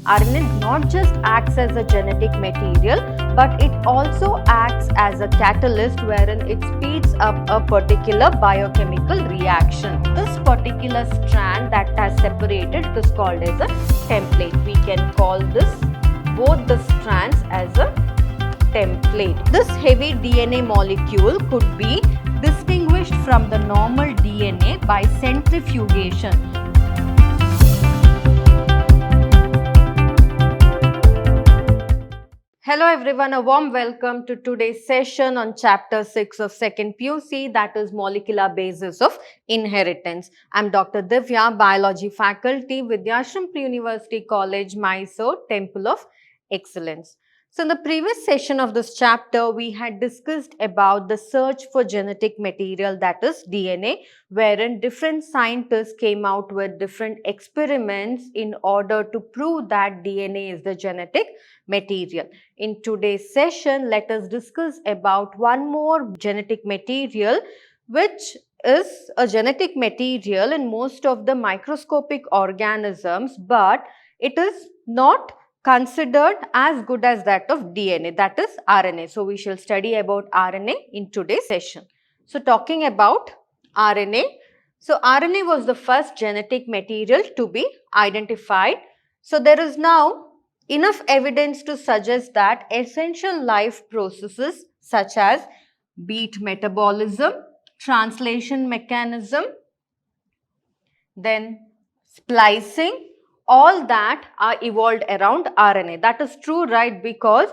RNA not just acts as a genetic material, but it also acts as a catalyst wherein it speeds up a particular biochemical reaction. This particular strand that has separated is called as a template. We can call this both the strands as a template. This heavy DNA molecule could be distinguished from the normal DNA by centrifugation. Hello everyone, a warm welcome to today's session on chapter 6 of 2nd PUC, that is molecular basis of inheritance. I'm Dr. Divya, biology faculty, Vidhyaashram University College, Mysuru, Temple of Excellence. So in the previous session of this chapter, we had discussed about the search for genetic material, that is DNA, wherein different scientists came out with different experiments in order to prove that DNA is the genetic material. In today's session, let us discuss about one more genetic material, which is a genetic material in most of the microscopic organisms, but it is not considered as good as that of DNA, that is RNA. So we shall study about RNA in today's session. So talking about RNA, so RNA was the first genetic material to be identified. So there is now enough evidence to suggest that essential life processes such as beat metabolism, translation mechanism, then splicing, all that are evolved around RNA. That is true, right? Because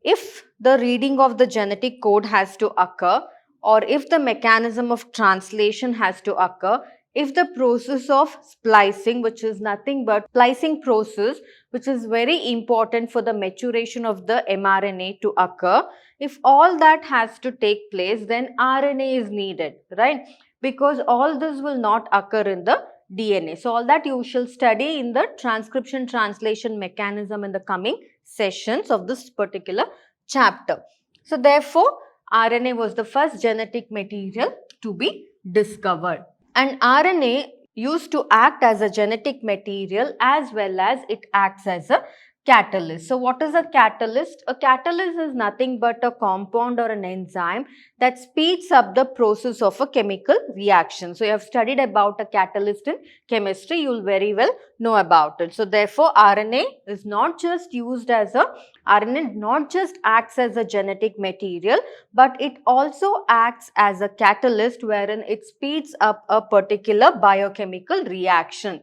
if the reading of the genetic code has to occur, or if the mechanism of translation has to occur, if the process of splicing, which is nothing but splicing process, which is very important for the maturation of the mRNA to occur, if all that has to take place, then RNA is needed, right? Because all this will not occur in the DNA. So all that you shall study in the transcription translation mechanism in the coming sessions of this particular chapter. So therefore, RNA was the first genetic material to be discovered. And RNA used to act as a genetic material as well as it acts as a catalyst. So what is a catalyst? A catalyst is nothing but a compound or an enzyme that speeds up the process of a chemical reaction. So you have studied about a catalyst in chemistry, you will very well know about it. So therefore RNA is not just used as a, RNA not just acts as a genetic material, but it also acts as a catalyst wherein it speeds up a particular biochemical reaction.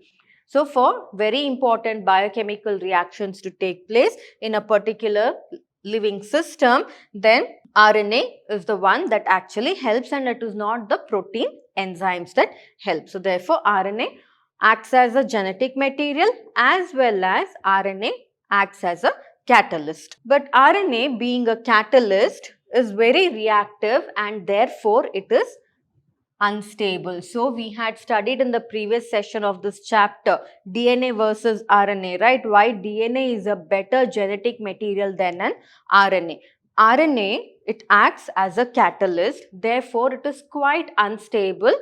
So for very important biochemical reactions to take place in a particular living system, then RNA is the one that actually helps, and it is not the protein enzymes that help. So therefore RNA acts as a genetic material as well as RNA acts as a catalyst. But RNA being a catalyst is very reactive and therefore it is unstable. So we had studied in the previous session of this chapter DNA versus RNA, right? Why DNA is a better genetic material than an RNA. RNA, it acts as a catalyst, therefore it is quite unstable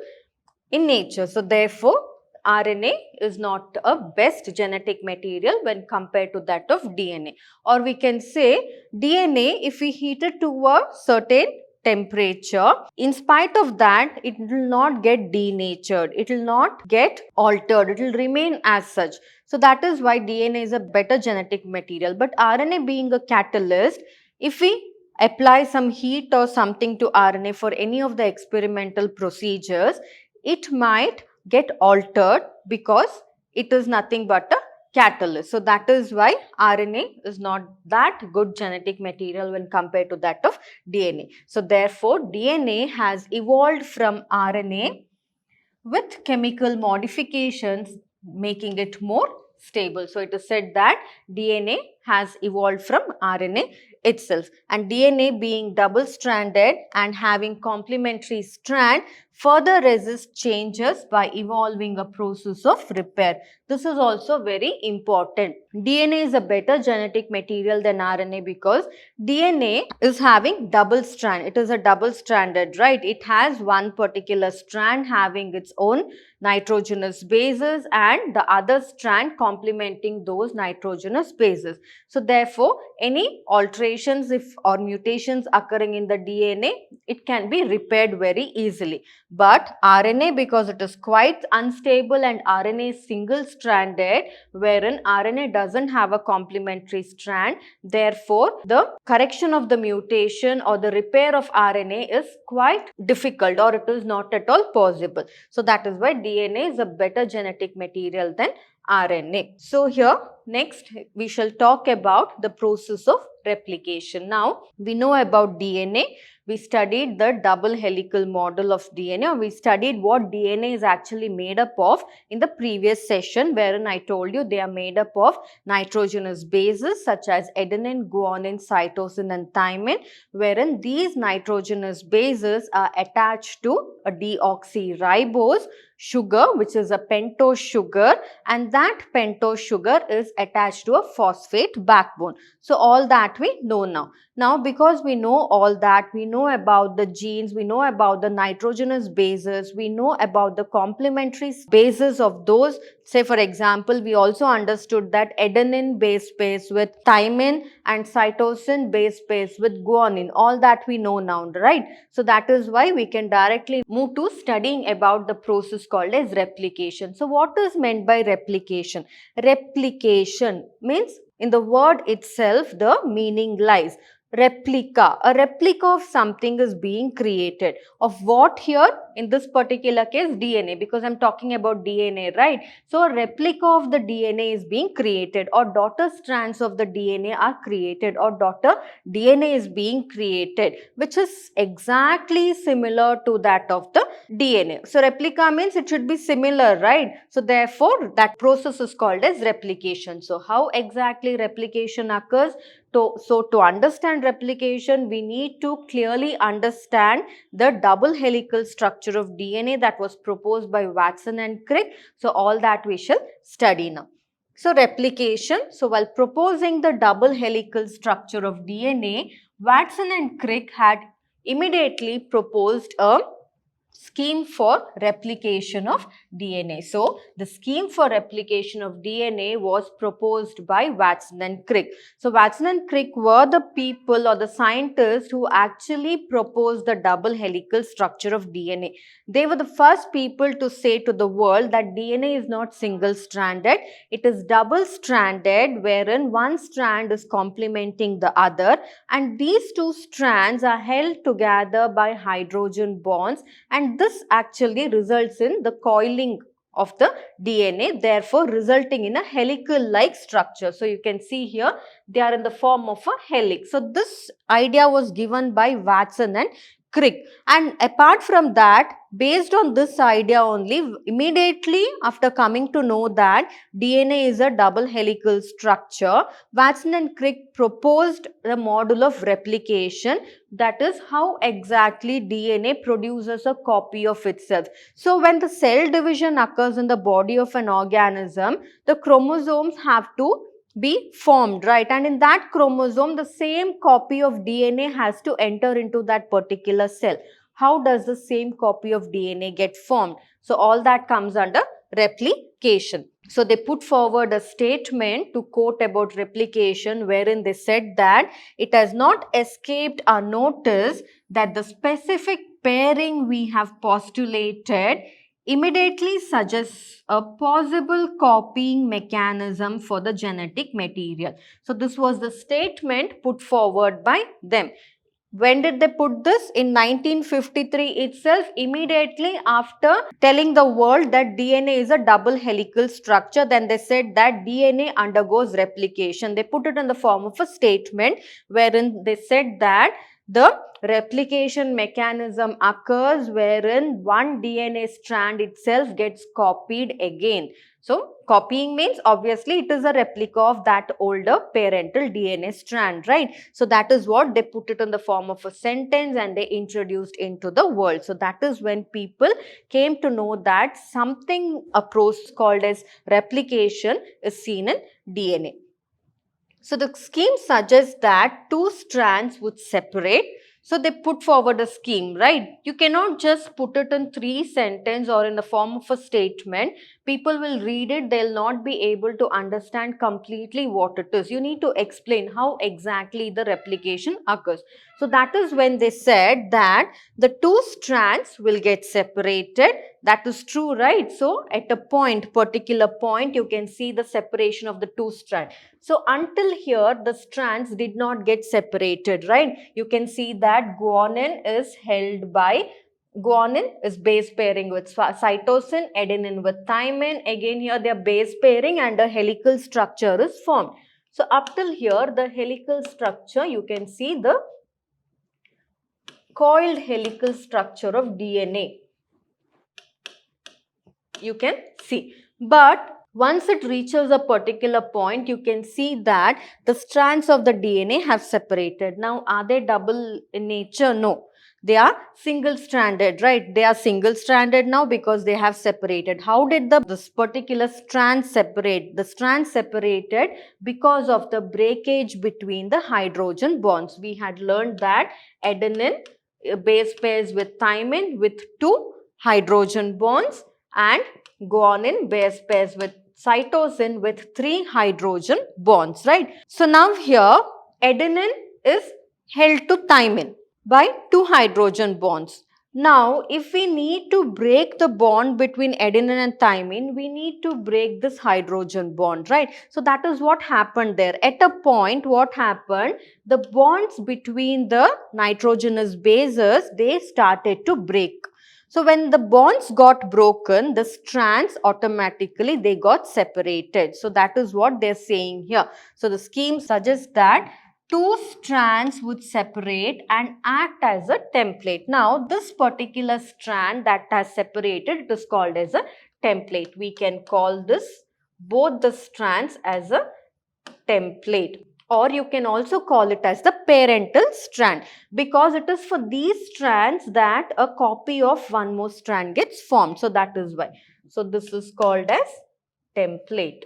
in nature. So therefore RNA is not a best genetic material when compared to that of DNA. Or we can say DNA, if we heat it to a certain temperature, in spite of that, it will not get denatured, it will not get altered, it will remain as such. So that is why DNA is a better genetic material. But RNA being a catalyst, if we apply some heat or something to RNA for any of the experimental procedures, it might get altered because it is nothing but a catalyst. So that is why RNA is not that good genetic material when compared to that of DNA. So therefore DNA has evolved from RNA with chemical modifications making it more stable. So it is said that DNA has evolved from RNA itself. And DNA being double-stranded and having complementary strand further resist changes by evolving a process of repair. This is also very important. DNA is a better genetic material than RNA because DNA is having double strand. It is a double-stranded, right? It has one particular strand having its own nitrogenous bases and the other strand complementing those nitrogenous bases. So therefore, any alterations or mutations occurring in the DNA, it can be repaired very easily. But RNA, because it is quite unstable and RNA is single-stranded, wherein RNA doesn't have a complementary strand, therefore the correction of the mutation or the repair of RNA is quite difficult, or it is not at all possible. So that is why DNA is a better genetic material than RNA. So here next we shall talk about the process of replication. Now we know about DNA. We studied the double helical model of DNA, or we studied what DNA is actually made up of in the previous session, wherein I told you they are made up of nitrogenous bases such as adenine, guanine, cytosine and thymine, wherein these nitrogenous bases are attached to a deoxyribose sugar, which is a pentose sugar, and that pentose sugar is attached to a phosphate backbone. So all that we know now. Now because we know all that, we know about the genes, we know about the nitrogenous bases, we know about the complementary bases of those. Say for example, we also understood that adenine base pairs with thymine and cytosine base pairs with guanine. All that we know now, right? So that is why we can directly move to studying about the process called as replication. So what is meant by replication? Replication means in the word itself the meaning lies. Replica. A replica of something is being created. Of what here? In this particular case, DNA, because I'm talking about DNA, right? So a replica of the DNA is being created, or daughter strands of the DNA are created, or daughter DNA is being created, which is exactly similar to that of the DNA. So replica means it should be similar, right? So therefore, that process is called as replication. So how exactly replication occurs? So to understand replication, we need to clearly understand the double helical structure of DNA that was proposed by Watson and Crick. So all that we shall study now. So replication, so while proposing the double helical structure of DNA, Watson and Crick had immediately proposed a scheme for replication of DNA. So, the scheme for replication of DNA was proposed by Watson and Crick. So, Watson and Crick were the people or the scientists who actually proposed the double helical structure of DNA. They were the first people to say to the world that DNA is not single-stranded, it is double-stranded, wherein one strand is complementing the other, and these two strands are held together by hydrogen bonds, and this actually results in the coiling of the DNA, therefore resulting in a helical-like structure. So you can see here they are in the form of a helix. So this idea was given by Watson and Crick, and apart from that, based on this idea only, immediately after coming to know that DNA is a double helical structure, Watson and Crick proposed the model of replication, that is how exactly DNA produces a copy of itself. So when the cell division occurs in the body of an organism, the chromosomes have to be formed, right? And in that chromosome, the same copy of DNA has to enter into that particular cell. How does the same copy of DNA get formed? So all that comes under replication. So they put forward a statement to quote about replication, wherein they said that it has not escaped our notice that the specific pairing we have postulated immediately suggests a possible copying mechanism for the genetic material. So this was the statement put forward by them. When did they put this? In 1953 itself, immediately after telling the world that DNA is a double helical structure, then they said that DNA undergoes replication. They put it in the form of a statement wherein they said that the replication mechanism occurs wherein one DNA strand itself gets copied again. So copying means obviously it is a replica of that older parental DNA strand, right? So that is what they put it in the form of a sentence and they introduced into the world. So that is when people came to know that something, a process called as replication, is seen in DNA. So the scheme suggests that two strands would separate. So they put forward a scheme, right? You cannot just put it in 3 sentences or in the form of a statement. People will read it, they'll not be able to understand completely what it is. You need to explain how exactly the replication occurs. So that is when they said that the two strands will get separated. That is true, right? So at a particular point, you can see the separation of the two strands. So until here, the strands did not get separated, right? You can see that guanine is held by, guanine is base pairing with cytosine, adenine with thymine. Again here they are base pairing and a helical structure is formed. So up till here, the helical structure, you can see the coiled helical structure of DNA. You can see. But once it reaches a particular point, you can see that the strands of the DNA have separated. Now, are they double in nature? No. They are single-stranded, right? They are single-stranded now because they have separated. How did this particular strand separate? The strand separated because of the breakage between the hydrogen bonds. We had learned that adenine base pairs with thymine with 2 hydrogen bonds and guanine base pairs with cytosine with 3 hydrogen bonds, right? So now here adenine is held to thymine by 2 hydrogen bonds. Now, if we need to break the bond between adenine and thymine, we need to break this hydrogen bond, right? So that is what happened there. At a point, what happened? The bonds between the nitrogenous bases, they started to break. So when the bonds got broken, the strands automatically they got separated. So that is what they're saying here. So the scheme suggests that two strands would separate and act as a template. Now this particular strand that has separated, it is called as a template. We can call this both the strands as a template, or you can also call it as the parental strand, because it is for these strands that a copy of one more strand gets formed. So that is why. So this is called as template,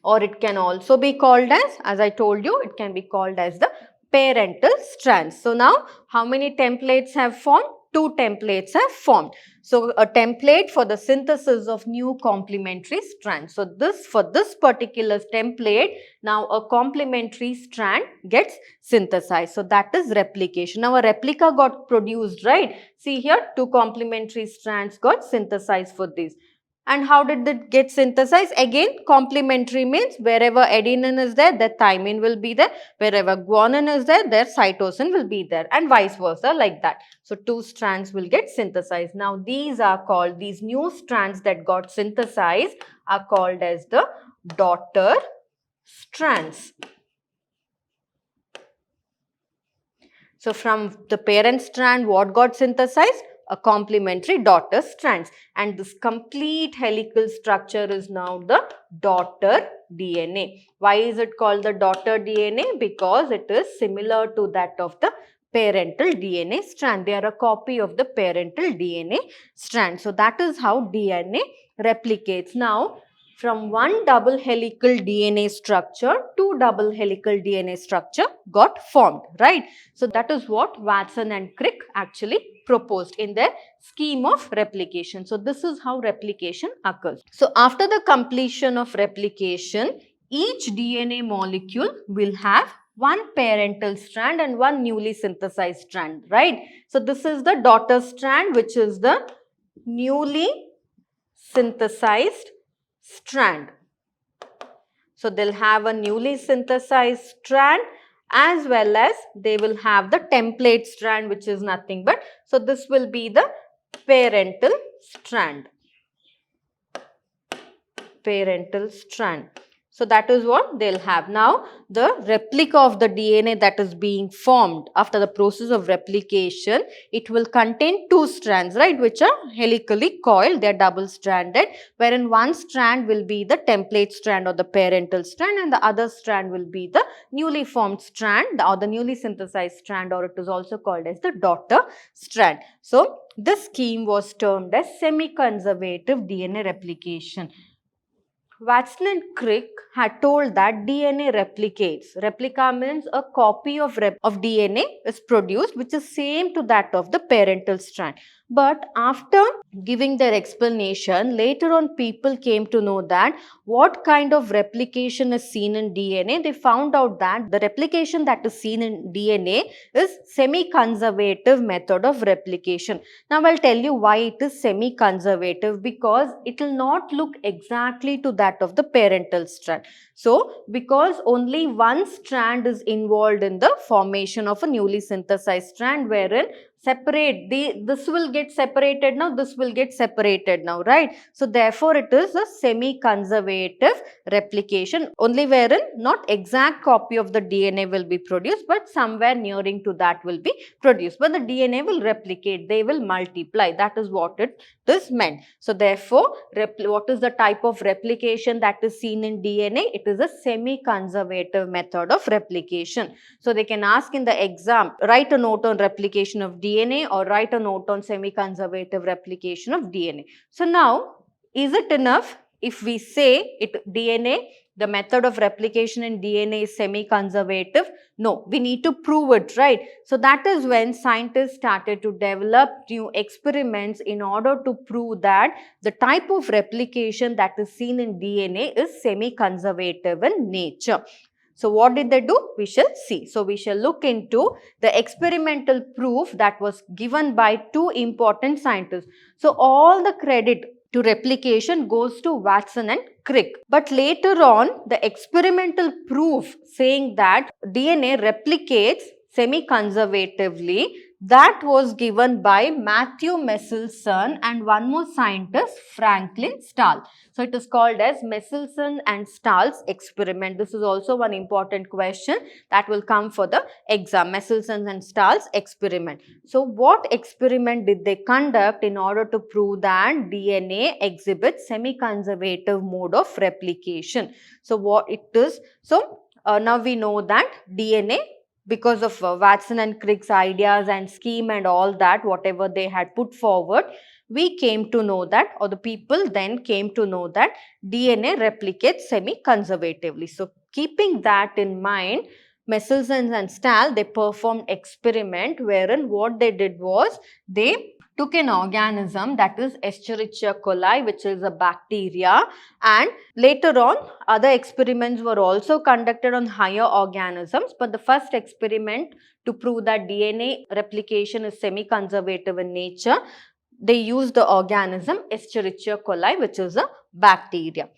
or it can also be called as I told you, it can be called as the parental strands. So now how many templates have formed? 2 templates have formed. So a template for the synthesis of new complementary strands. So for this particular template, now a complementary strand gets synthesized. So that is replication. Now a replica got produced, right? See here, 2 complementary strands got synthesized for this. And how did it get synthesized? Again, complementary means wherever adenine is there, the thymine will be there. Wherever guanine is there, their cytosine will be there, and vice versa, like that. So 2 strands will get synthesized. Now these are called, these new strands that got synthesized are called as the daughter strands. So from the parent strand, what got synthesized? A complementary daughter strands, and this complete helical structure is now the daughter DNA. Why is it called the daughter DNA? Because it is similar to that of the parental DNA strand. They are a copy of the parental DNA strand. So that is how DNA replicates. Now, from one double helical DNA structure, 2 double helical DNA structure got formed, right? So that is what Watson and Crick actually proposed in their scheme of replication. So this is how replication occurs. So after the completion of replication, each DNA molecule will have one parental strand and one newly synthesized strand, right? So this is the daughter strand, which is the newly synthesized strand. So they'll have a newly synthesized strand, as well as they will have the template strand, which is nothing but, so this will be the parental strand. Parental strand. So that is what they'll have. Now, the replica of the DNA that is being formed after the process of replication, it will contain two strands, right, which are helically coiled. They are double stranded, wherein one strand will be the template strand or the parental strand, and the other strand will be the newly formed strand or the newly synthesized strand, or it is also called as the daughter strand. So this scheme was termed as semi-conservative DNA replication. Watson and Crick had told that DNA replicates. Replica means a copy of DNA is produced which is same to that of the parental strand. But after giving their explanation, later on people came to know that what kind of replication is seen in DNA. They found out that the replication that is seen in DNA is semi-conservative method of replication. Now I'll tell you why it is semi-conservative, because it will not look exactly to that of the parental strand. So because only one strand is involved in the formation of a newly synthesized strand, wherein this will get separated now, this will get separated now, right? So therefore it is a semi-conservative replication, only wherein not exact copy of the DNA will be produced, but somewhere nearing to that will be produced. But the DNA will replicate, they will multiply. That is what it is meant. So therefore, what is the type of replication that is seen in DNA? It is a semi-conservative method of replication. So they can ask in the exam, write a note on replication of DNA or write a note on semi-conservative replication of DNA. So now, is it enough if we say the method of replication in DNA is semi-conservative? No, we need to prove it, right? So that is when scientists started to develop new experiments in order to prove that the type of replication that is seen in DNA is semi-conservative in nature. So what did they do? We shall see. So we shall look into the experimental proof that was given by two important scientists. So all the credit to replication goes to Watson and Crick. But later on, the experimental proof saying that DNA replicates semi-conservatively, that was given by Matthew Meselson and one more scientist, Franklin Stahl. So it is called as Meselson and Stahl's experiment. This is also one important question that will come for the exam, Meselson and Stahl's experiment. So what experiment did they conduct in order to prove that DNA exhibits semi-conservative mode of replication? So what it is? So now we know that DNA, because of Watson and Crick's ideas and scheme and all that, whatever they had put forward, we came to know that, or the people then came to know that DNA replicates semi-conservatively. So keeping that in mind, Meselson and Stahl, they performed experiment wherein what they did was they took an organism, that is Escherichia coli, which is a bacteria, and later on other experiments were also conducted on higher organisms, but the first experiment to prove that DNA replication is semi-conservative in nature, they used the organism Escherichia coli, which is a bacteria.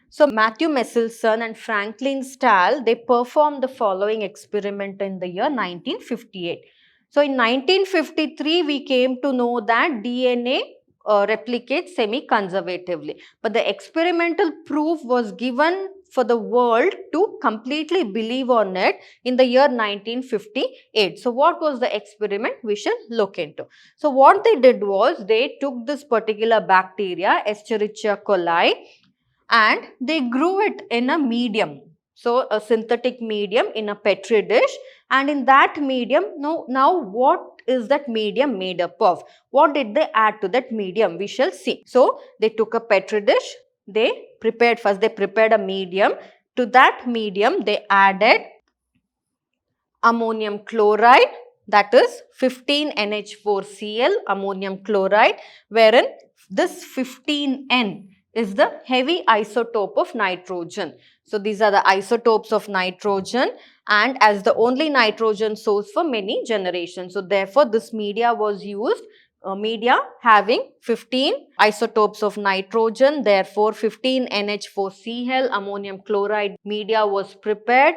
So Matthew Meselson and Franklin Stahl, they performed the following experiment in the year 1958. So in 1953, we came to know that DNA replicates semi-conservatively. But the experimental proof was given for the world to completely believe on it in the year 1958. So what was the experiment? We shall look into. So what they did was they took this particular bacteria, Escherichia coli, and they grew it in a medium. So a synthetic medium in a petri dish, and in that medium, now what is that medium made up of? What did they add to that medium? We shall see. So they took a petri dish, they prepared a medium. To that medium, they added ammonium chloride, that is 15NH4Cl ammonium chloride, wherein this 15N is the heavy isotope of nitrogen. So these are the isotopes of nitrogen, and as the only nitrogen source for many generations. So therefore this media was used, media having 15 isotopes of nitrogen, therefore 15NH4Cl ammonium chloride media was prepared,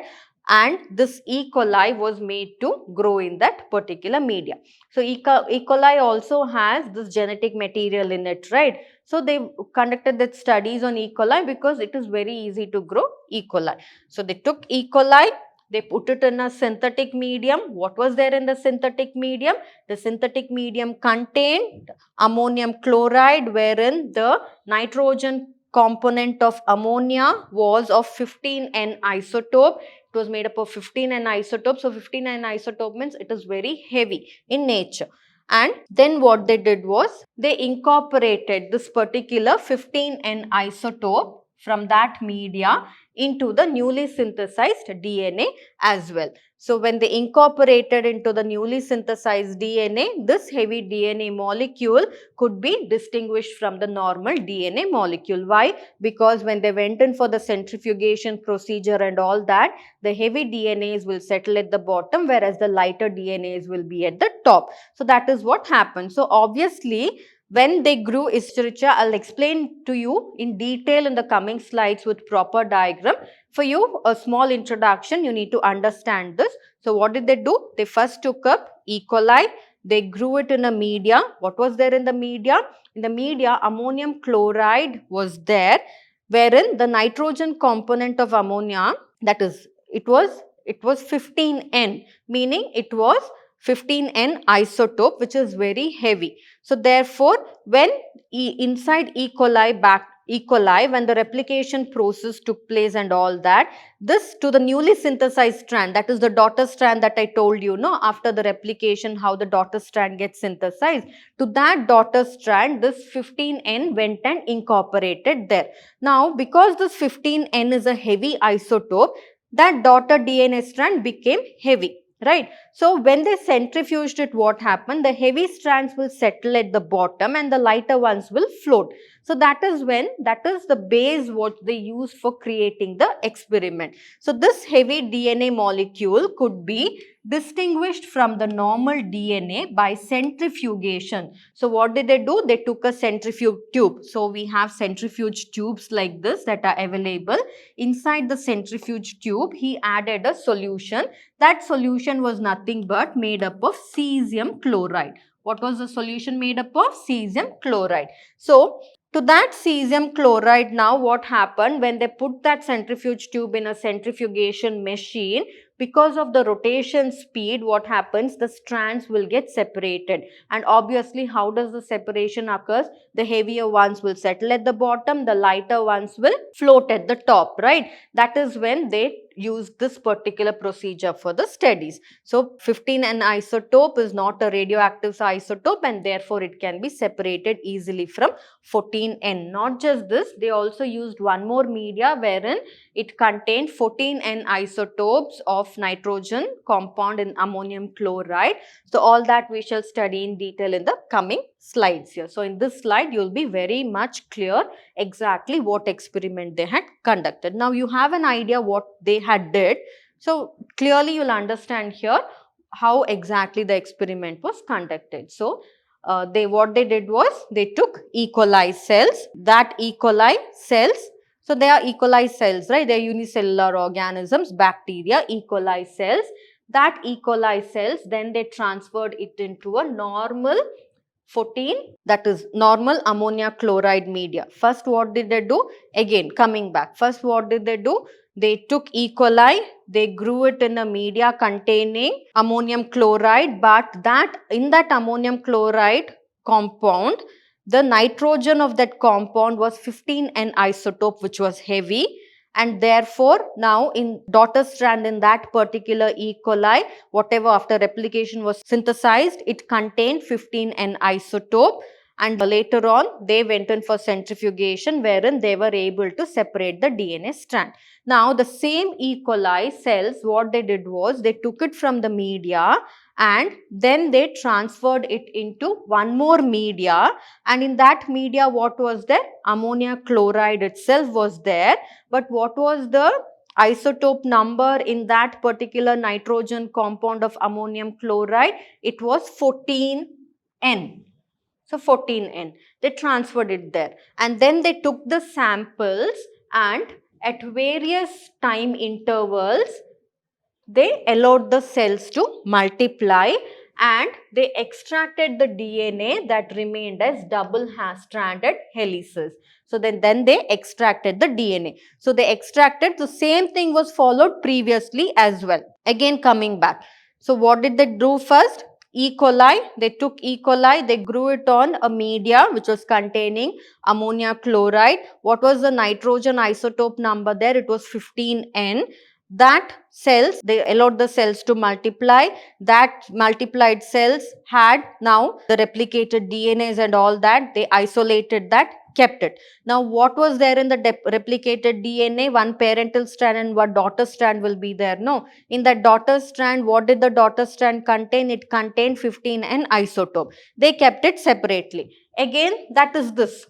and this E. coli was made to grow in that particular media. So E. coli also has this genetic material in it, right? So they conducted that studies on E. coli because it is very easy to grow E. coli. So they took E. coli, they put it in a synthetic medium. What was there in the synthetic medium? The synthetic medium contained ammonium chloride, wherein the nitrogen component of ammonia was of 15N isotope. It was made up of 15N isotope. So 15N isotope means it is very heavy in nature. And then what they did was they incorporated this particular 15N isotope from that media into the newly synthesized DNA as well. So when they incorporated into the newly synthesized DNA, this heavy DNA molecule could be distinguished from the normal DNA molecule. Why? Because when they went in for the centrifugation procedure and all that, the heavy DNAs will settle at the bottom, whereas the lighter DNAs will be at the top. So that is what happened. So obviously, when they grew Escherichia, I'll explain to you in detail in the coming slides with proper diagram. For you, a small introduction, you need to understand this. So what did they do? They first took up E. coli, they grew it in a media. What was there in the media? In the media, ammonium chloride was there, wherein the nitrogen component of ammonia, that is, it was 15N, meaning it was 15N isotope, which is very heavy. So therefore, when inside E. coli, when the replication process took place and all that, this to the newly synthesized strand, that is the daughter strand that I told you, no, after the replication, how the daughter strand gets synthesized, to that daughter strand, this 15N went and incorporated there. Now, because this 15N is a heavy isotope, that daughter DNA strand became heavy. Right. So when they centrifuged it, what happened? The heavy strands will settle at the bottom and the lighter ones will float. So that is the base what they use for creating the experiment. So this heavy DNA molecule could be distinguished from the normal DNA by centrifugation. So what did they do? They took a centrifuge tube. So we have centrifuge tubes like this that are available. Inside the centrifuge tube, he added a solution. That solution was nothing but made up of cesium chloride. What was the solution made up of? Cesium chloride. So to that cesium chloride, now what happened when they put that centrifuge tube in a centrifugation machine, because of the rotation speed, what happens? The strands will get separated. And obviously, how does the separation occurs? The heavier ones will settle at the bottom, the lighter ones will float at the top, right? That is when they use this particular procedure for the studies. So 15N isotope is not a radioactive isotope and therefore it can be separated easily from 14N. Not just this, they also used one more media wherein it contained 14N isotopes of nitrogen compound in ammonium chloride. So all that we shall study in detail in the coming slides here. So in this slide, you will be very much clear exactly what experiment they had conducted. Now you have an idea what they had did. So clearly you will understand here how exactly the experiment was conducted. So what they did was they took E. coli cells, that E. coli cells, so they are E. coli cells, right? They are unicellular organisms, bacteria, E. coli cells. That E. coli cells, then they transferred it into a normal 14, that is normal ammonia chloride media. First what did they do? Again coming back. First what did they do? They took E. coli, they grew it in a media containing ammonium chloride, but in that ammonium chloride compound, the nitrogen of that compound was 15N isotope, which was heavy. And therefore, now in daughter strand in that particular E. coli, whatever after replication was synthesized, it contained 15N isotope. And later on, they went in for centrifugation wherein they were able to separate the DNA strand. Now, the same E. coli cells, what they did was they took it from the media and then they transferred it into one more media. And in that media, what was there? Ammonia chloride itself was there. But what was the isotope number in that particular nitrogen compound of ammonium chloride? It was 14N. So 14N. They transferred it there. And then they took the samples and at various time intervals, they allowed the cells to multiply and they extracted the DNA that remained as double-stranded helices. So then they extracted the DNA. So they extracted, the same thing was followed previously as well. Again coming back. So what did they do first? E. coli, they took E. coli, they grew it on a media which was containing ammonia chloride. What was the nitrogen isotope number there? It was 15N. That cells, they allowed the cells to multiply. That multiplied cells had now the replicated DNAs and all that. They isolated that, kept it. Now what was there in the replicated DNA? One parental strand and one daughter strand will be there. No. In that daughter strand, what did the daughter strand contain? It contained 15N isotope. They kept it separately. Again, that is this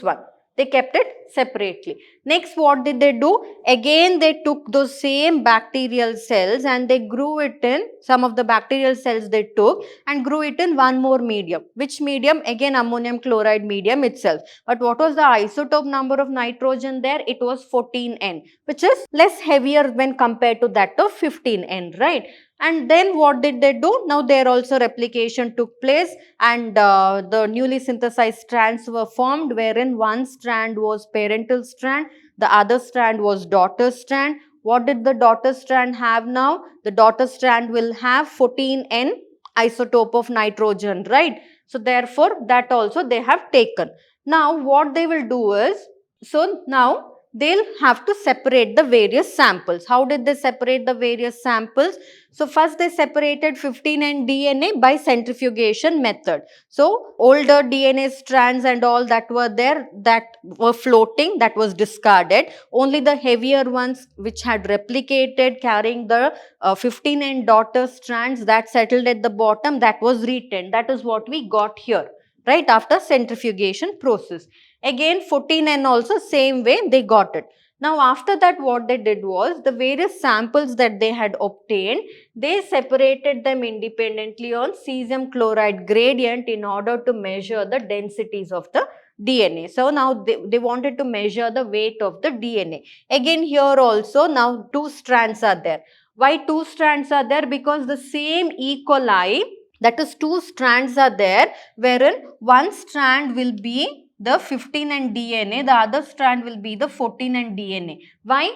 one. They kept it separately. Next, what did they do? Again, they took those same bacterial cells and they grew it in, some of the bacterial cells they took and grew it in one more medium. Which medium? Again, ammonium chloride medium itself. But what was the isotope number of nitrogen there? It was 14N, which is less heavier when compared to that of 15N, right? And then what did they do? Now there also replication took place and the newly synthesized strands were formed, wherein one strand was parental strand, the other strand was daughter strand. What did the daughter strand have now? The daughter strand will have 14N isotope of nitrogen, right? So therefore that also they have taken. Now what they will do is, so now they'll have to separate the various samples. How did they separate the various samples? So first they separated 15N DNA by centrifugation method. So older DNA strands and all that were there, that were floating, that was discarded. Only the heavier ones which had replicated carrying the 15N daughter strands, that settled at the bottom, that was retained. That is what we got here, right, after centrifugation process. Again 14N also same way they got it. Now after that what they did was, the various samples that they had obtained, they separated them independently on cesium chloride gradient in order to measure the densities of the DNA. So now they wanted to measure the weight of the DNA. Again here also now two strands are there. Why two strands are there? Because the same E. coli, that is two strands are there, wherein one strand will be the 15N DNA, the other strand will be the 14N DNA. Why?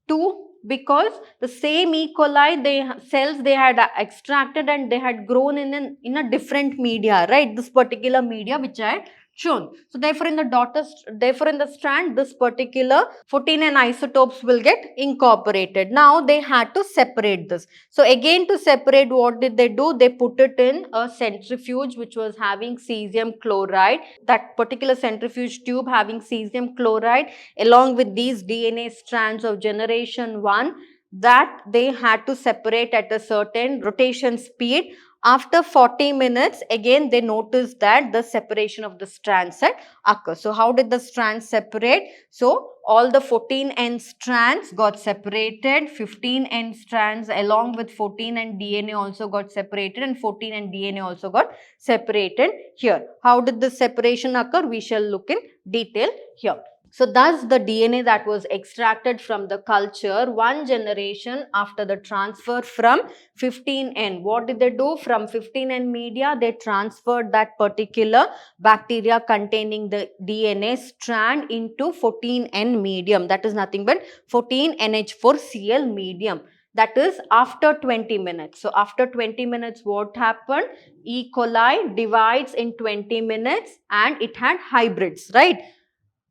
Two, because the same E. coli cells they had extracted and they had grown in a different media, right? This particular media which I had shown. So therefore in the strand this particular 14N isotopes will get incorporated. Now they had to separate this. So again to separate, what did they do? They put it in a centrifuge which was having cesium chloride. That particular centrifuge tube having cesium chloride along with these DNA strands of generation 1, that they had to separate at a certain rotation speed. After 40 minutes, again they noticed that the separation of the strands had occurred. So how did the strands separate? So all the 14N strands got separated, 15N strands along with 14N DNA also got separated and 14N DNA also got separated here. How did the separation occur? We shall look in detail here. So thus the DNA that was extracted from the culture one generation after the transfer from 15N. What did they do? From 15N media, they transferred that particular bacteria containing the DNA strand into 14N medium. That is nothing but 14NH4Cl medium. That is after 20 minutes. So after 20 minutes, what happened? E. coli divides in 20 minutes and it had hybrids, right?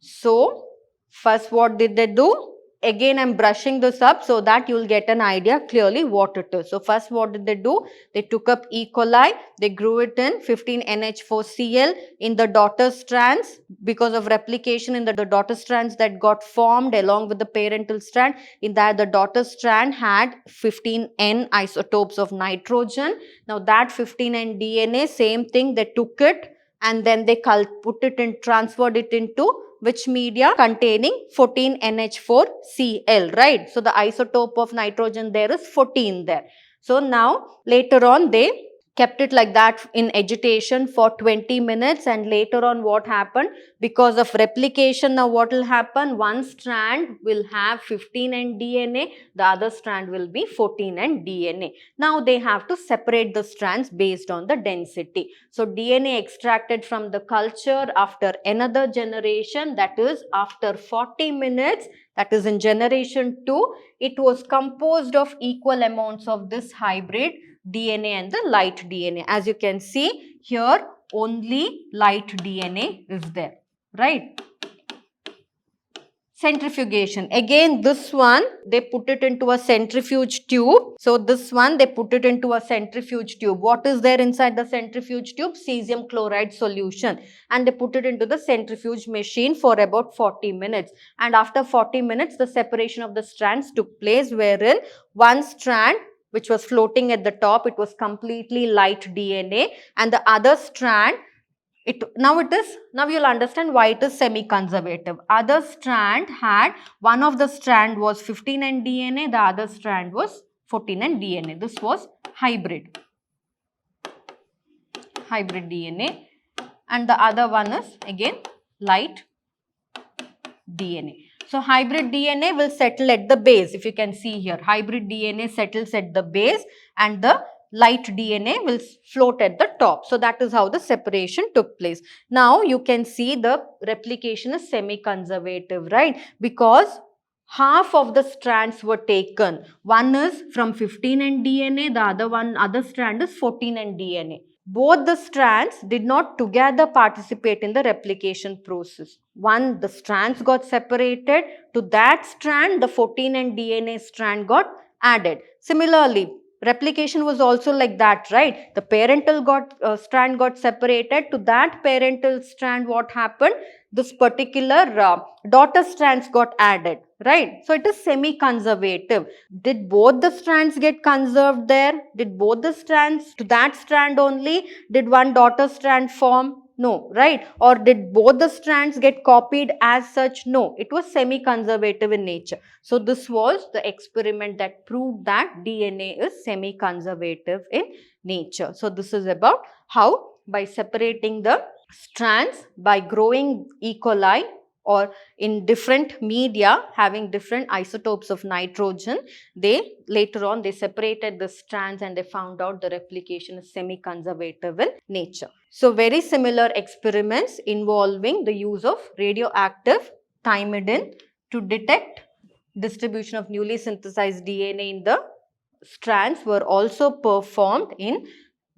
So first what did they do? Again I am brushing this up so that you will get an idea clearly what it is. So first what did they do? They took up E. coli, they grew it in 15NH4Cl in the daughter strands because of replication in the daughter strands that got formed along with the parental strand. In that the daughter strand had 15N isotopes of nitrogen. Now that 15N DNA, same thing, they took it and then they put it in, transferred it into which media? Containing 14NH4Cl, right? So the isotope of nitrogen there is 14 there. So now later on they kept it like that in agitation for 20 minutes, and later on what happened, because of replication, now what will happen, one strand will have 15 end DNA, the other strand will be 14 end DNA. Now they have to separate the strands based on the density. So DNA extracted from the culture after another generation, that is after 40 minutes, that is in generation 2, it was composed of equal amounts of this hybrid DNA and the light DNA. As you can see here, only light DNA is there, right? Centrifugation. Again, this one, they put it into a centrifuge tube. So, this one, they put it into a centrifuge tube. What is there inside the centrifuge tube? Cesium chloride solution. And they put it into the centrifuge machine for about 40 minutes. And after 40 minutes, the separation of the strands took place, wherein one strand, which was floating at the top, it was completely light DNA, and the other strand, now you'll understand why it is semi-conservative. Other strand had, one of the strand was 15 end DNA, the other strand was 14 end DNA. This was hybrid DNA, and the other one is again light DNA. So, hybrid DNA will settle at the base. If you can see here, hybrid DNA settles at the base and the light DNA will float at the top. So, that is how the separation took place. Now, you can see the replication is semi-conservative, right? Because half of the strands were taken. One is from 15 end DNA, the other strand is 14 end DNA. Both the strands did not together participate in the replication process. One, the strands got separated. To that strand, the 14 end DNA strand got added. Similarly, replication was also like that, right? The parental strand got separated. To that parental strand, what happened? This particular daughter strands got added, right? So, it is semi-conservative. Did both the strands get conserved there? Did both the strands, to that strand only, did one daughter strand form? No, right? Or did both the strands get copied as such? No, it was semi-conservative in nature. So, this was the experiment that proved that DNA is semi-conservative in nature. So, this is about how by separating the strands by growing E. coli or in different media having different isotopes of nitrogen, they later on they separated the strands and they found out the replication is semi-conservative in nature. So, very similar experiments involving the use of radioactive thymidine to detect distribution of newly synthesized DNA in the strands were also performed in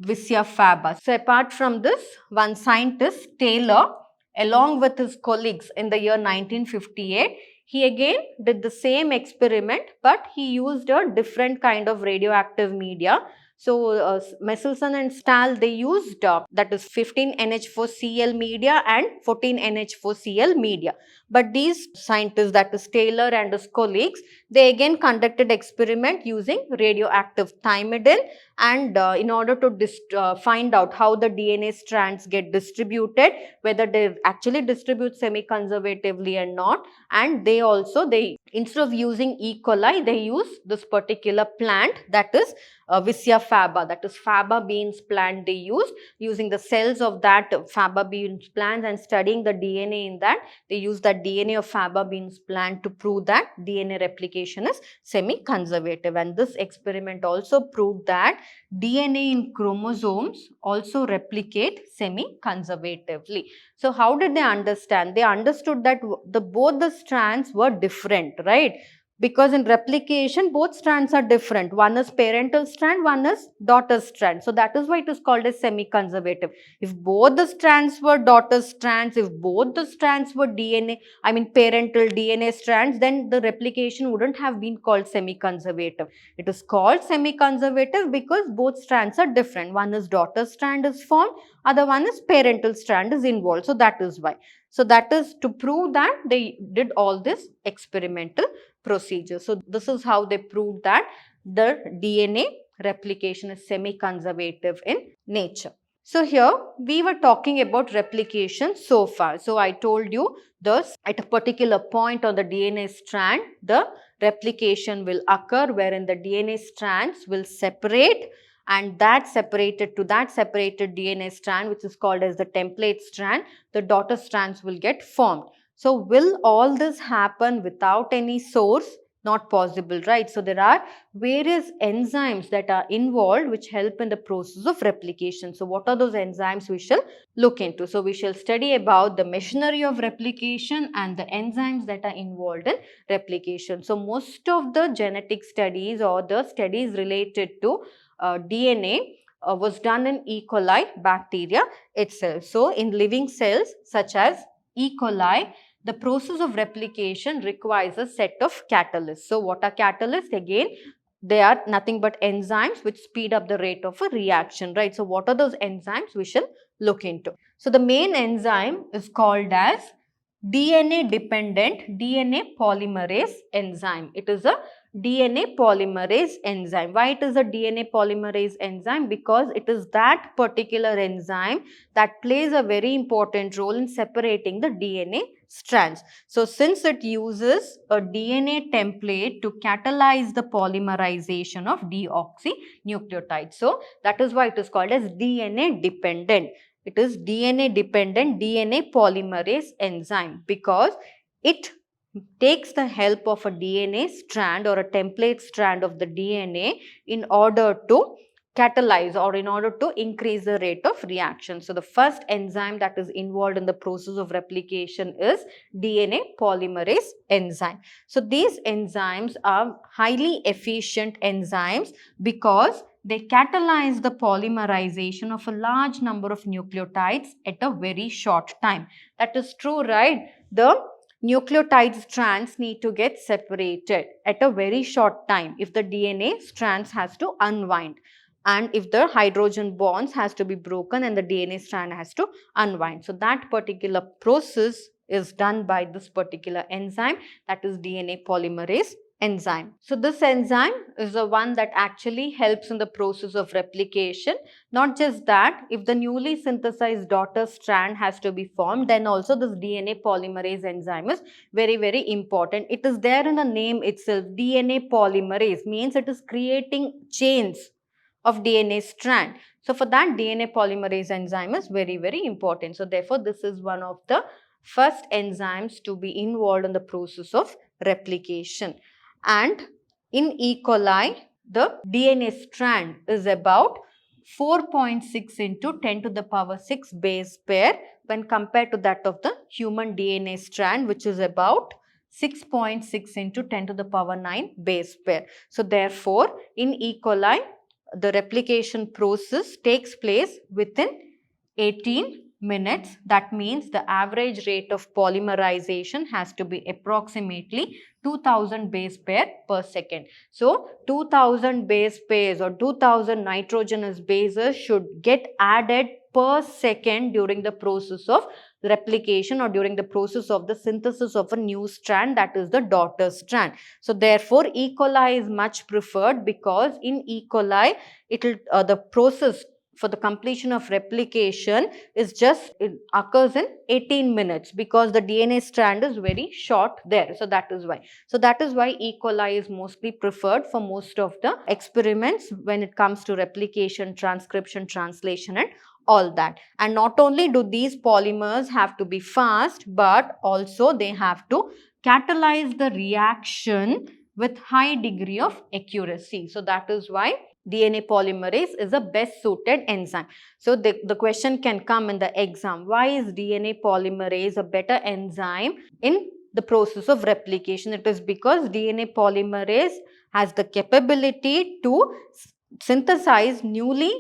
Vidhyaashram. So, apart from this, one scientist, Taylor, along with his colleagues in the year 1958, he again did the same experiment, but he used a different kind of radioactive media. So, Messelson and Stahl, they used that is 15 NH4Cl media and 14 NH4Cl media. But these scientists, that is Taylor and his colleagues, they again conducted experiment using radioactive thymidine, and in order to find out how the DNA strands get distributed, whether they actually distribute semi-conservatively or not, and they instead of using E. coli, they use this particular plant, that is Vidhyaashram, that is faba beans plant they using the cells of that faba beans plant and studying the DNA in that, they use that DNA of faba beans plant to prove that DNA replication is semi-conservative, and this experiment also proved that DNA in chromosomes also replicate semi-conservatively. So, how did they understand? They understood that both the strands were different, right? Because in replication, both strands are different. One is parental strand, one is daughter strand. So, that is why it is called as semi-conservative. If both the strands were daughter strands, if both the strands were parental DNA strands, then the replication wouldn't have been called semi-conservative. It is called semi-conservative because both strands are different. One is daughter strand is formed, other one is parental strand is involved. So, that is why. So, that is to prove that they did all this experimental procedure. So, this is how they proved that the DNA replication is semi-conservative in nature. So, here we were talking about replication so far. So, I told you thus at a particular point on the DNA strand, the replication will occur wherein the DNA strands will separate and that separated DNA strand, which is called as the template strand, the daughter strands will get formed. So will all this happen without any source? Not possible, right? So there are various enzymes that are involved which help in the process of replication. So what are those enzymes we shall look into? So we shall study about the machinery of replication and the enzymes that are involved in replication. So most of the genetic studies or the studies related to DNA was done in E. coli bacteria itself. So in living cells such as E. coli, the process of replication requires a set of catalysts. So what are catalysts? Again, they are nothing but enzymes which speed up the rate of a reaction, right? So what are those enzymes? We shall look into. So the main enzyme is called as DNA dependent DNA polymerase enzyme. It is a DNA polymerase enzyme. Why it is a DNA polymerase enzyme? Because it is that particular enzyme that plays a very important role in separating the DNA strands. So since it uses a DNA template to catalyze the polymerization of deoxynucleotides, so that is why it is called as DNA dependent. It is DNA dependent DNA polymerase enzyme because it takes the help of a DNA strand or a template strand of the DNA in order to catalyze or in order to increase the rate of reaction. So the first enzyme that is involved in the process of replication is DNA polymerase enzyme. So these enzymes are highly efficient enzymes because they catalyze the polymerization of a large number of nucleotides at a very short time. That is true, right? The nucleotide strands need to get separated at a very short time if the DNA strands has to unwind, and if the hydrogen bonds has to be broken and the DNA strand has to unwind. So that particular process is done by this particular enzyme, that is DNA polymerase enzyme. So this enzyme is the one that actually helps in the process of replication. Not just that, if the newly synthesized daughter strand has to be formed, then also this DNA polymerase enzyme is very, very important. It is there in the name itself. DNA polymerase means it is creating chains of DNA strand. So for that, DNA polymerase enzyme is very, very important. So therefore, this is one of the first enzymes to be involved in the process of replication. And in E. coli, the DNA strand is about 4.6 into 10 to the power 6 base pair when compared to that of the human DNA strand, which is about 6.6 into 10 to the power 9 base pair. So therefore, in E. coli, the replication process takes place within 18 minutes. That means the average rate of polymerization has to be approximately 2000 base pair per second. So 2000 base pairs or 2000 nitrogenous bases should get added per second during the process of replication or during the process of the synthesis of a new strand, that is the daughter strand. So therefore, E. coli is much preferred because in E. coli, the process for the completion of replication it occurs in 18 minutes because the DNA strand is very short there. So that is why. So that is why E. coli is mostly preferred for most of the experiments when it comes to replication, transcription, translation and all that. And not only do these polymers have to be fast, but also they have to catalyze the reaction with high degree of accuracy. So that is why DNA polymerase is a best suited enzyme. So the question can come in the exam. Why is DNA polymerase a better enzyme in the process of replication? It is because DNA polymerase has the capability to synthesize newly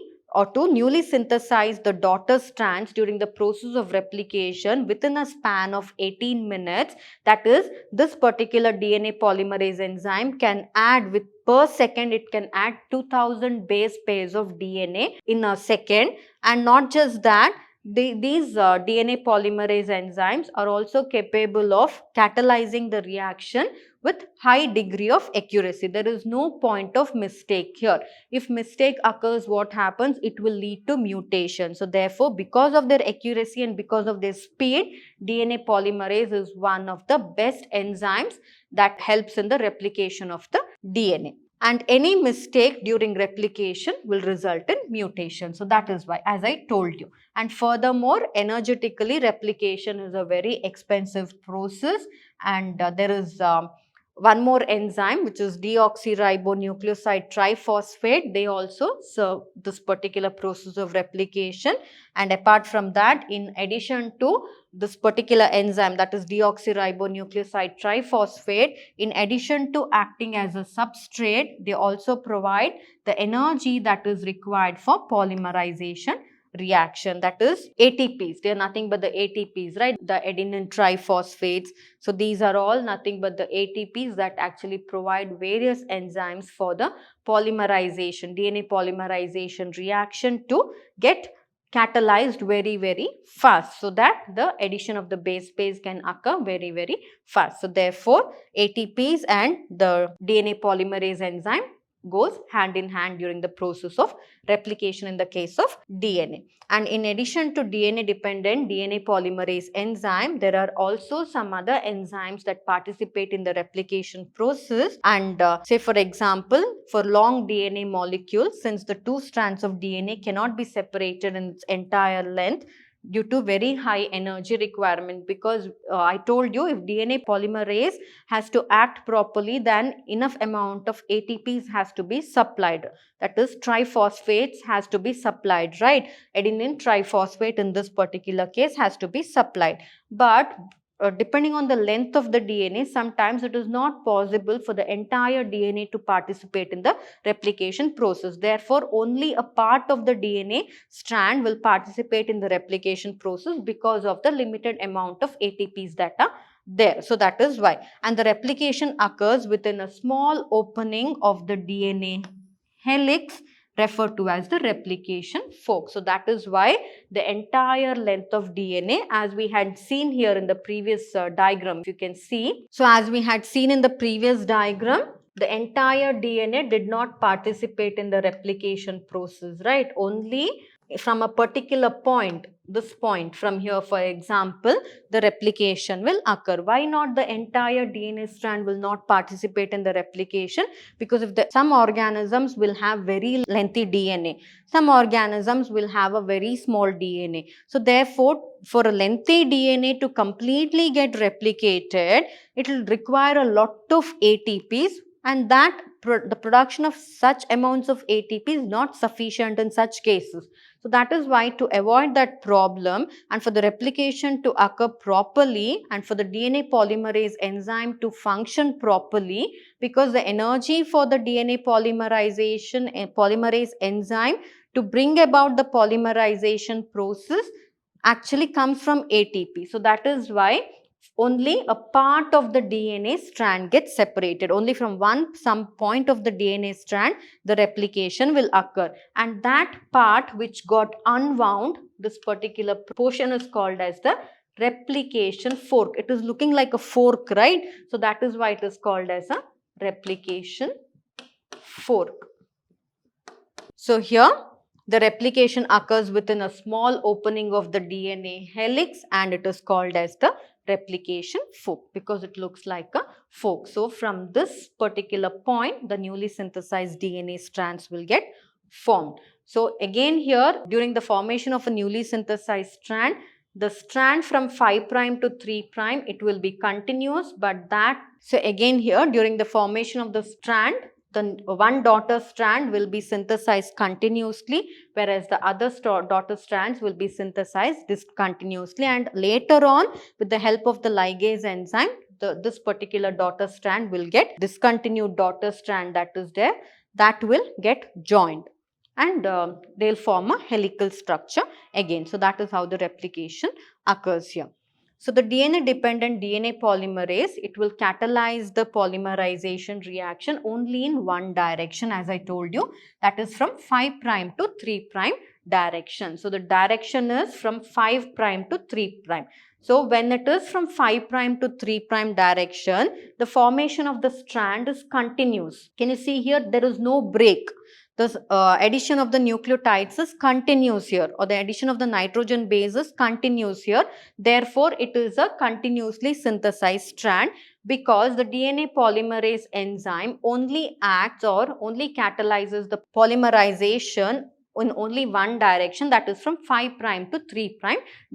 synthesize the daughter strands during the process of replication within a span of 18 minutes. That is, this particular DNA polymerase enzyme can add per second, it can add 2000 base pairs of DNA in a second. And not just that, these DNA polymerase enzymes are also capable of catalyzing the reaction with high degree of accuracy. There is no point of mistake here. If mistake occurs, what happens? It will lead to mutation. So therefore, because of their accuracy and because of their speed, DNA polymerase is one of the best enzymes that helps in the replication of the DNA. and any mistake during replication will result in mutation. So that is why, as I told you. And furthermore, energetically, replication is a very expensive process, and there is one more enzyme, which is deoxyribonucleoside triphosphate. They also serve this particular process of replication. And apart from that, in addition to this particular enzyme, that is deoxyribonucleoside triphosphate, in addition to acting as a substrate, they also provide the energy that is required for polymerization reaction, that is ATPs. They are nothing but the ATPs, right? The adenine triphosphates. So these are all nothing but the ATPs that actually provide various enzymes for the polymerization, DNA polymerization reaction to get catalyzed very fast, so that the addition of the base pairs can occur very fast. So therefore, ATPs and the DNA polymerase enzyme goes hand in hand during the process of replication in the case of DNA. And in addition to DNA dependent DNA polymerase enzyme, there are also some other enzymes that participate in the replication process. And say for example, for long DNA molecules, since the two strands of DNA cannot be separated in its entire length due to very high energy requirement, because I told you, if DNA polymerase has to act properly, then enough amount of ATPs has to be supplied. That is, triphosphates has to be supplied, right? Adenine triphosphate in this particular case has to be supplied. But depending on the length of the DNA, sometimes it is not possible for the entire DNA to participate in the replication process. Therefore, only a part of the DNA strand will participate in the replication process because of the limited amount of ATPs that are there. So that is why. And the replication occurs within a small opening of the DNA helix, referred to as the replication fork. So that is why the entire length of DNA, as we had seen here in the previous diagram, if you can see. So as we had seen in the previous diagram, the entire DNA did not participate in the replication process, right? Only from a particular point, this point from here, for example, the replication will occur. Why not the entire DNA strand will not participate in the replication? Because if some organisms will have very lengthy DNA, some organisms will have a very small DNA. So therefore, for a lengthy DNA to completely get replicated, it will require a lot of ATPs, and that the production of such amounts of ATP is not sufficient in such cases. So that is why, to avoid that problem and for the replication to occur properly and for the DNA polymerase enzyme to function properly, because the energy for the DNA polymerization and polymerase enzyme to bring about the polymerization process actually comes from ATP. So that is why only a part of the DNA strand gets separated. Only from some point of the DNA strand the replication will occur, and that part which got unwound, this particular portion is called as the replication fork. It is looking like a fork, right? So that is why it is called as a replication fork. So here the replication occurs within a small opening of the DNA helix, and it is called as the replication fork because it looks like a fork. So from this particular point, the newly synthesized DNA strands will get formed. So again here, during the formation of a newly synthesized strand, the strand from 5' to 3', it will be continuous, but so again here, during the formation of the strand, the one daughter strand will be synthesized continuously, whereas the other daughter strands will be synthesized discontinuously, and later on, with the help of the ligase enzyme, this particular daughter strand will get discontinued daughter strand that is there, that will get joined, and they'll form a helical structure again. So that is how the replication occurs here. So the DNA dependent DNA polymerase, it will catalyze the polymerization reaction only in one direction, as I told you, that is from 5' to 3' direction. So the direction is from 5' to 3'. So when it is from 5' to 3' direction, the formation of the strand is continuous. Can you see here? There is no break. The addition of the nucleotides is continuous here, or the addition of the nitrogen base is continuous here. Therefore, it is a continuously synthesized strand, because the DNA polymerase enzyme only acts or only catalyzes the polymerization in only one direction, that is from 5' to 3'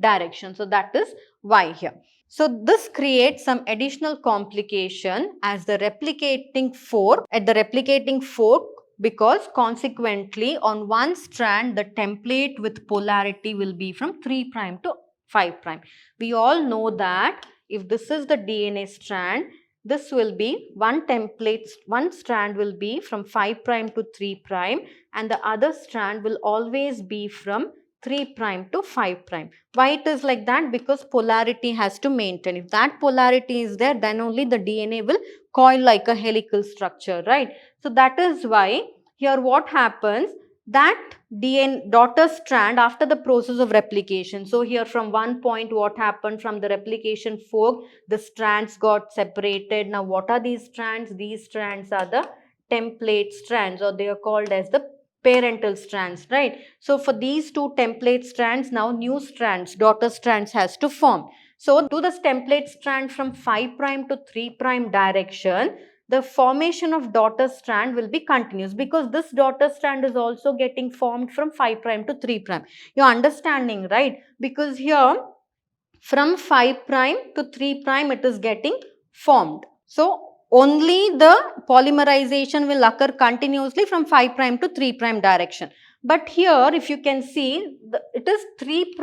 direction. So, that is why here. So, this creates some additional complication as the replicating fork at the replicating fork, because consequently on one strand the template with polarity will be from 3' to 5'. We all know that if this is the DNA strand, this will be one template, one strand will be from 5' to 3', and the other strand will always be from 3' to 5'. Why it is like that? Because polarity has to maintain. If that polarity is there, then only the DNA will coil like a helical structure, right? So that is why here what happens, that DNA daughter strand after the process of replication. So here from one point what happened, from the replication fork, the strands got separated. Now what are these strands? These strands are the template strands, or they are called as the parental strands, right? So for these two template strands, now new strands, daughter strands has to form. So to this template strand from 5' to 3' direction, the formation of daughter strand will be continuous, because this daughter strand is also getting formed from 5' to 3'. You're understanding, right? Because here from 5' to 3' it is getting formed. So only the polymerization will occur continuously from 5' to 3' direction. But here if you can see, it is 3'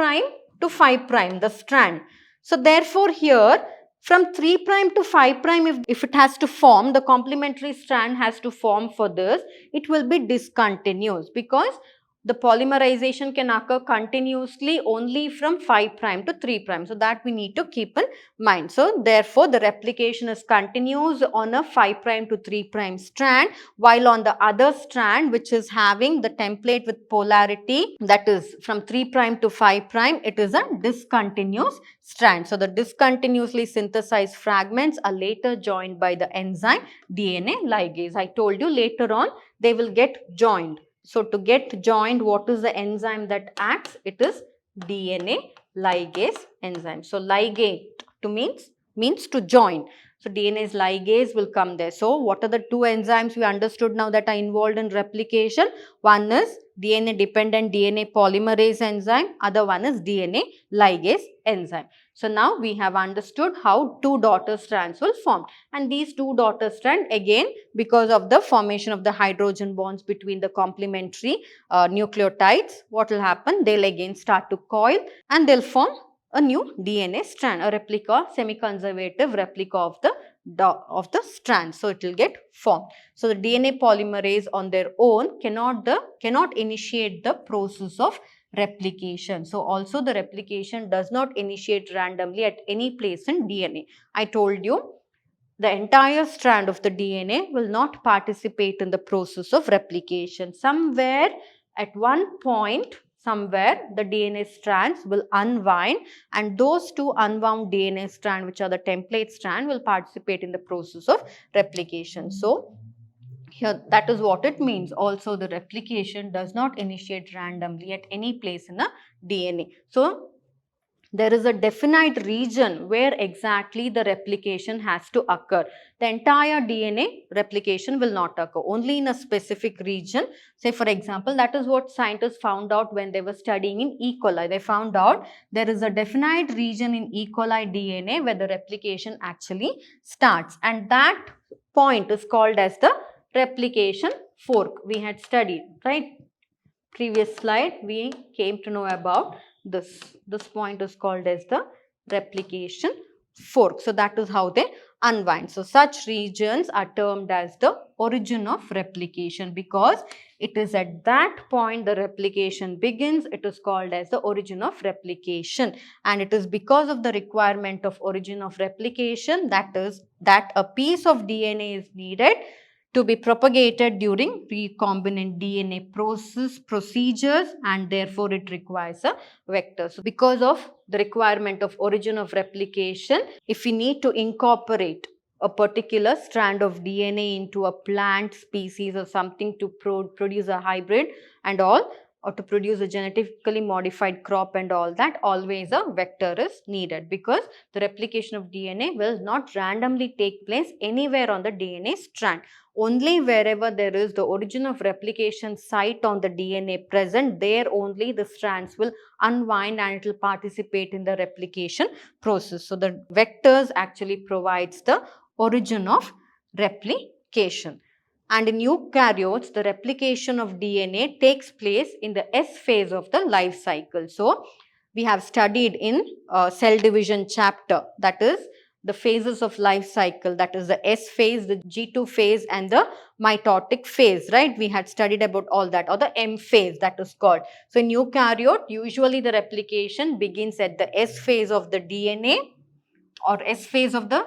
to 5' the strand. So therefore here from 3' to 5', if it has to form, the complementary strand has to form for this, it will be discontinuous, because the polymerization can occur continuously only from 5' to 3'. So that we need to keep in mind. So therefore, the replication is continuous on a 5' to 3' strand, while on the other strand, which is having the template with polarity, that is from 3' to 5', it is a discontinuous strand. So the discontinuously synthesized fragments are later joined by the enzyme DNA ligase. I told you later on they will get joined. So to get joined, what is the enzyme that acts? It is DNA ligase enzyme. So ligate to means to join. So DNA's ligase will come there. So what are the two enzymes we understood now that are involved in replication? One is DNA dependent DNA polymerase enzyme. Other one is DNA ligase enzyme. So now we have understood how two daughter strands will form. And these two daughter strands, again, because of the formation of the hydrogen bonds between the complementary nucleotides, what will happen? They'll again start to coil and they'll form a new DNA strand, a replica, semi-conservative replica of the strand. So it will get formed. So the DNA polymerase on their own cannot initiate the process of replication. So also the replication does not initiate randomly at any place in DNA. I told you the entire strand of the DNA will not participate in the process of replication. Somewhere at one point, somewhere the DNA strands will unwind, and those two unwound DNA strands, which are the template strand, will participate in the process of replication. So here, that is what it means. Also, the replication does not initiate randomly at any place in a DNA. So there is a definite region where exactly the replication has to occur. The entire DNA replication will not occur, only in a specific region. Say for example, that is what scientists found out when they were studying in E. coli. They found out there is a definite region in E. coli DNA where the replication actually starts, and that point is called as the replication fork. We had studied, right? Previous slide we came to know about this. This point is called as the replication fork. So that is how they unwind. So such regions are termed as the origin of replication, because it is at that point the replication begins. It is called as the origin of replication, and it is because of the requirement of origin of replication that a piece of DNA is needed to be propagated during recombinant DNA procedures, and therefore it requires a vector. So because of the requirement of origin of replication, if we need to incorporate a particular strand of DNA into a plant species or something to produce a hybrid and all, or to produce a genetically modified crop and all that, always a vector is needed, because the replication of DNA will not randomly take place anywhere on the DNA strand. Only wherever there is the origin of replication site on the DNA present, there only the strands will unwind and it will participate in the replication process. So, the vectors actually provides the origin of replication. And in eukaryotes, the replication of DNA takes place in the S phase of the life cycle. So, we have studied in cell division chapter, that is the phases of life cycle, that is the S phase, the G2 phase and the mitotic phase, right? We had studied about all that, or the M phase that is called. So, in eukaryote, usually the replication begins at the S phase of the DNA, or S phase of the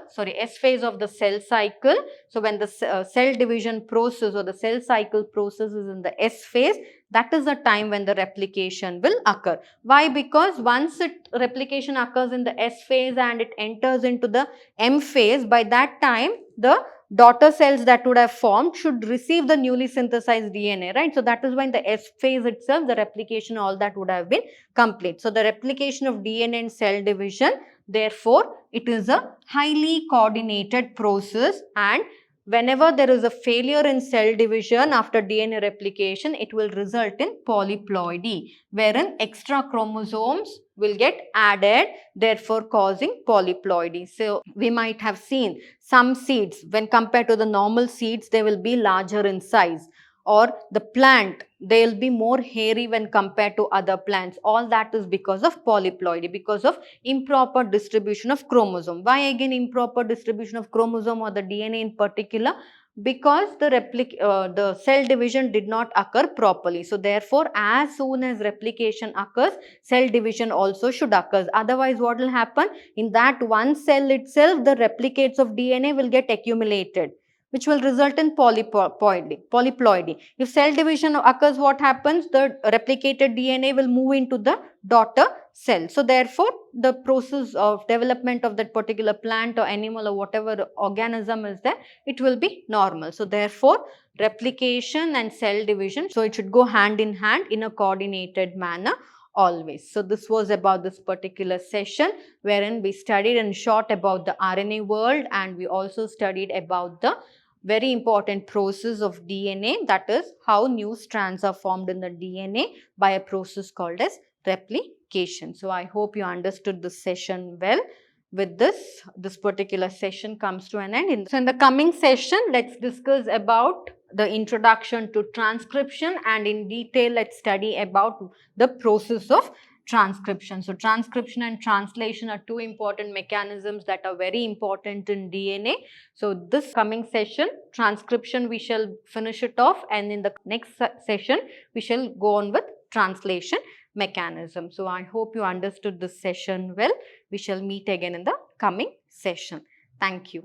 cell cycle. So, when the cell division process or the cell cycle process is in the S phase, that is the time when the replication will occur. Why? Because once replication occurs in the S phase and it enters into the M phase, by that time the daughter cells that would have formed should receive the newly synthesized DNA, right? So, that is why in the S phase itself the replication, all that would have been complete. So, the replication of DNA in cell division, therefore, it is a highly coordinated process, and whenever there is a failure in cell division after DNA replication, it will result in polyploidy, wherein extra chromosomes will get added, therefore causing polyploidy. So, we might have seen some seeds, when compared to the normal seeds, they will be larger in size, or the plant, they will be more hairy when compared to other plants. All that is because of polyploidy, because of improper distribution of chromosome. Why again improper distribution of chromosome or the DNA in particular? Because the cell division did not occur properly. So, therefore, as soon as replication occurs, cell division also should occur. Otherwise, what will happen? In that one cell itself, the replicates of DNA will get accumulated, which will result in polyploidy. If cell division occurs, what happens? The replicated DNA will move into the daughter cell. So, therefore, the process of development of that particular plant or animal or whatever organism is there, it will be normal. So, therefore, replication and cell division, so it should go hand in hand in a coordinated manner always. So, this was about this particular session, wherein we studied in short about the RNA world, and we also studied about the very important process of DNA, that is how new strands are formed in the DNA by a process called as replication. So, I hope you understood this session well. With this particular session comes to an end. So, in the coming session, let's discuss about the introduction to transcription, and in detail let's study about the process of transcription. So, transcription and translation are two important mechanisms that are very important in DNA. So, this coming session, transcription, we shall finish it off, and in the next session we shall go on with translation mechanism. So, I hope you understood this session well. We shall meet again in the coming session. Thank you.